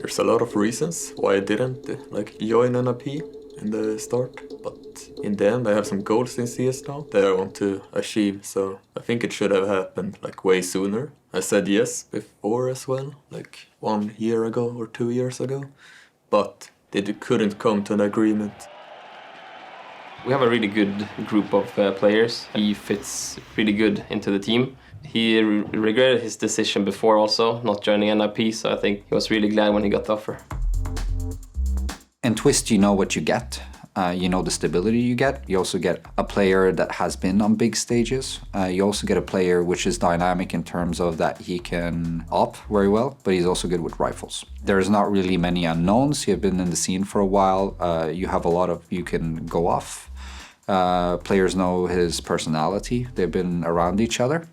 There's a lot of reasons why I didn't join NiP in the start, but in the end I have some goals in CS now that I want to achieve, so I think it should have happened way sooner. I said yes before as well, 1 year ago or 2 years ago, but they couldn't come to an agreement. We have a really good group of players. He fits really good into the team. He regretted his decision before also, not joining NiP, so I think he was really glad when he got the offer. In Twist, you know what you get. You know the stability you get. You also get a player that has been on big stages. You also get a player which is dynamic in terms of that he can op very well, but he's also good with rifles. There's not really many unknowns. You've been in the scene for a while. You have a lot of, you can go off. Players know his personality. They've been around each other.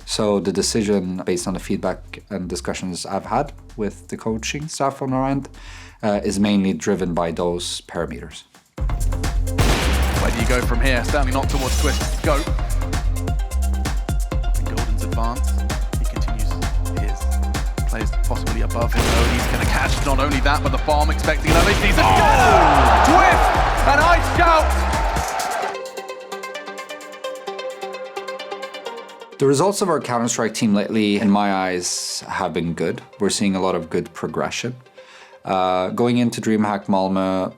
So the decision, based on the feedback and discussions I've had with the coaching staff on our end, is mainly driven by those parameters. Where do you go from here? Certainly not towards Twist. Go. Golden's advance. He continues his players possibly above him. Oh, he's going to catch not only that, but the farm expecting another season. Oh! Twist! An ice shout! The results of our Counter-Strike team lately, in my eyes, have been good. We're seeing a lot of good progression. Going into DreamHack Malmö,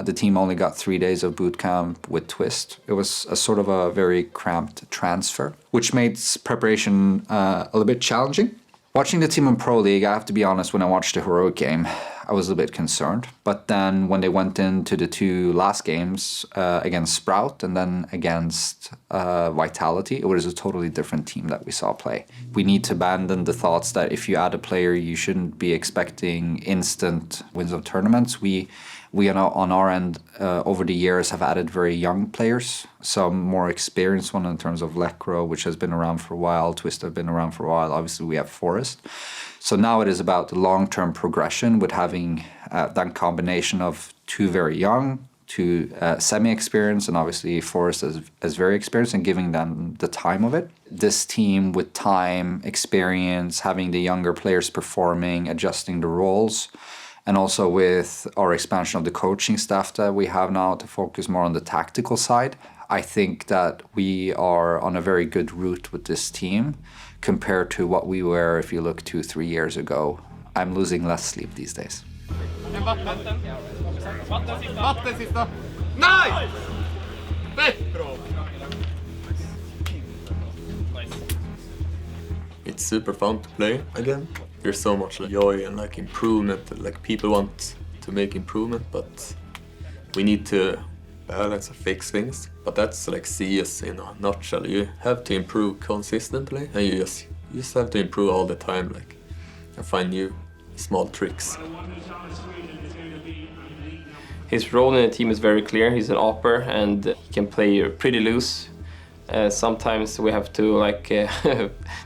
the team only got 3 days of boot camp with Twist. It was a sort of a very cramped transfer, which made preparation a little bit challenging. Watching the team in Pro League, I have to be honest, when I watched the Heroic game, I was a bit concerned. But then when they went into the 2 last games against Sprout and then against Vitality, it was a totally different team that we saw play. We need to abandon the thoughts that if you add a player, you shouldn't be expecting instant wins of tournaments. We are now on our end, over the years, have added very young players, some more experienced one in terms of Lekro, which has been around for a while, Twist have been around for a while, obviously we have Forest. So now it is about the long-term progression with having that combination of 2 very young, 2 semi-experienced, and obviously Forest as very experienced, and giving them the time of it. This team with time, experience, having the younger players performing, adjusting the roles, and also with our expansion of the coaching staff that we have now to focus more on the tactical side, I think that we are on a very good route with this team compared to what we were if you look 2-3 years ago. I'm losing less sleep these days. It's super fun to play again. There's so much joy and improvement. People want to make improvement, but we need to balance and fix things. But that's CS in a nutshell. You have to improve consistently, and you just have to improve all the time, and find new small tricks. His role in the team is very clear. He's an opper and he can play pretty loose. Sometimes we have to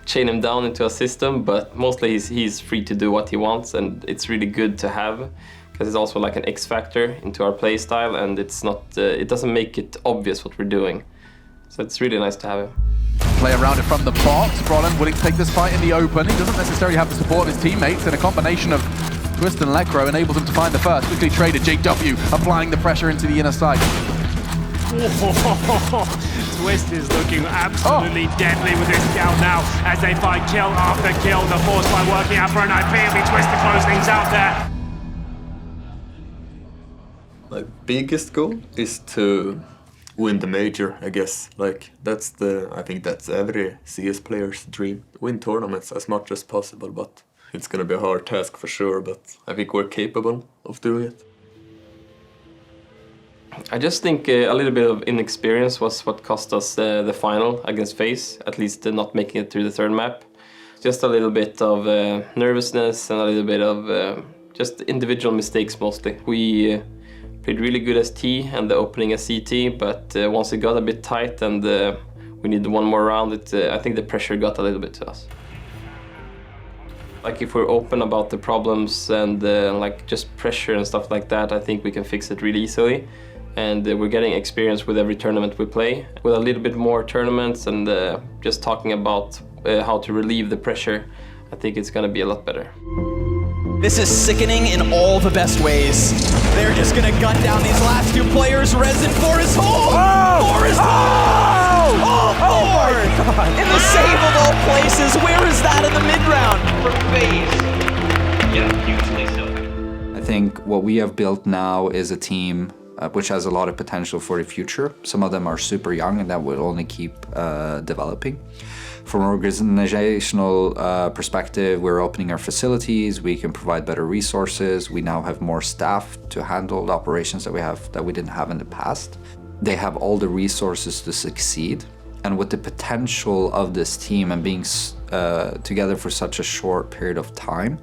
chain him down into a system, but mostly he's free to do what he wants, and it's really good to have because it's also an X factor into our play style, and it's not it doesn't make it obvious what we're doing. So it's really nice to have him. Play around it from the box. Brolin willing to take this fight in the open. He doesn't necessarily have the support of his teammates, and a combination of Twist and Lekro enables him to find the first. Quickly traded, JW applying the pressure into the inner side. Twist is looking absolutely deadly with this scout now as they find kill after kill. The force by working out for an IP. It'll be Twist to close things out there. My biggest goal is to win the major, I guess. I think that's every CS player's dream. Win tournaments as much as possible, but it's gonna be a hard task for sure, but I think we're capable of doing it. I just think a little bit of inexperience was what cost us the final against FaZe, at least not making it through the 3rd map. Just a little bit of nervousness and a little bit of just individual mistakes mostly. We played really good as T and the opening as CT, but once it got a bit tight and we needed one more round, I think the pressure got a little bit to us. If we're open about the problems and just pressure and stuff like that, I think we can fix it really easily. And we're getting experience with every tournament we play. With a little bit more tournaments and just talking about how to relieve the pressure, I think it's gonna be a lot better. This is sickening in all the best ways. They're just gonna gun down these last two players. Resin for his home! For his home! All four! In the save of all places, where is that in the mid-round? For FaZe. Yeah, hugely so. I think what we have built now is a team which has a lot of potential for the future. Some of them are super young and that will only keep developing. From an organizational perspective, we're opening our facilities, we can provide better resources, we now have more staff to handle the operations that we didn't have in the past. They have all the resources to succeed, and with the potential of this team and being together for such a short period of time,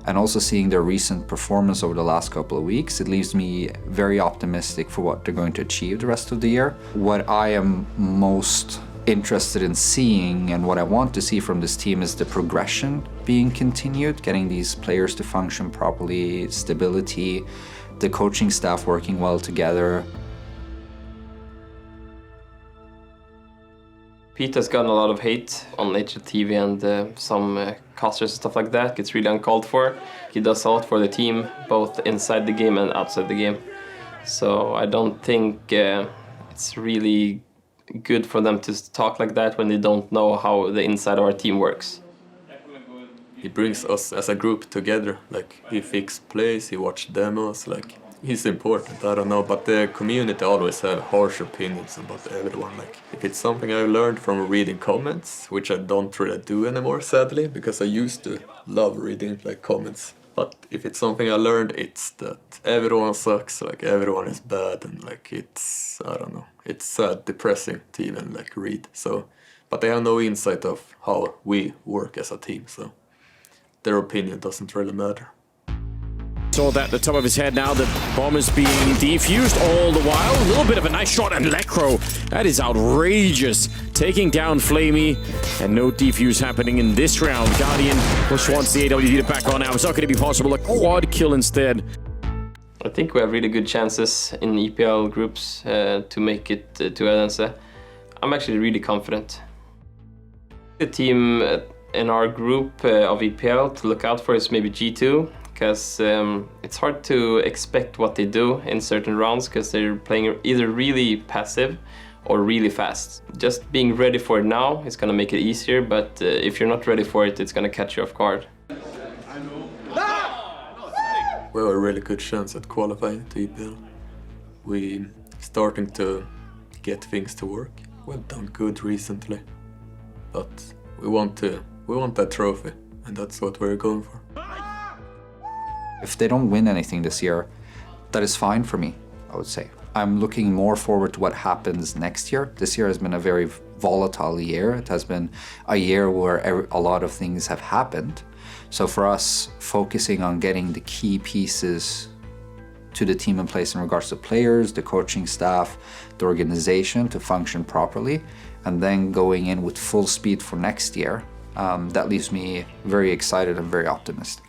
and also seeing their recent performance over the last couple of weeks, it leaves me very optimistic for what they're going to achieve the rest of the year. What I am most interested in seeing and what I want to see from this team is the progression being continued, getting these players to function properly, stability, the coaching staff working well together. Pita's gotten a lot of hate on HLTV and some casters and stuff like that. It's really uncalled for. He does a lot for the team, both inside the game and outside the game. So I don't think it's really good for them to talk like that when they don't know how the inside of our team works. He brings us as a group together, like he fixes plays, he watches demos, like he's important, I don't know, but the community always have harsh opinions about everyone. Like if it's something I learned from reading comments, which I don't really do anymore sadly, because I used to love reading like comments. But if it's something I learned, it's that everyone sucks, like everyone is bad, and like it's, I don't know, it's sad, depressing to even like read. So, but they have no insight of how we work as a team, so their opinion doesn't really matter. Saw that at the top of his head now, the bomb is being defused all the while. A little bit of a nice shot, and Lecro, that is outrageous. Taking down Flamey, and no defuse happening in this round. Guardian push wants the AWD to back on now. It's not going to be possible, a quad kill instead. I think we have really good chances in EPL groups to make it to Odense. I'm actually really confident. The team in our group of EPL to look out for is maybe G2. Because it's hard to expect what they do in certain rounds because they're playing either really passive or really fast. Just being ready for it now is going to make it easier, but if you're not ready for it, it's going to catch you off guard. We have a really good chance at qualifying to EPL. We're starting to get things to work. We've done good recently, but we want that trophy, and that's what we're going for. If they don't win anything this year, that is fine for me, I would say. I'm looking more forward to what happens next year. This year has been a very volatile year. It has been a year where a lot of things have happened. So for us, focusing on getting the key pieces to the team in place in regards to players, the coaching staff, the organization to function properly, and then going in with full speed for next year, that leaves me very excited and very optimistic.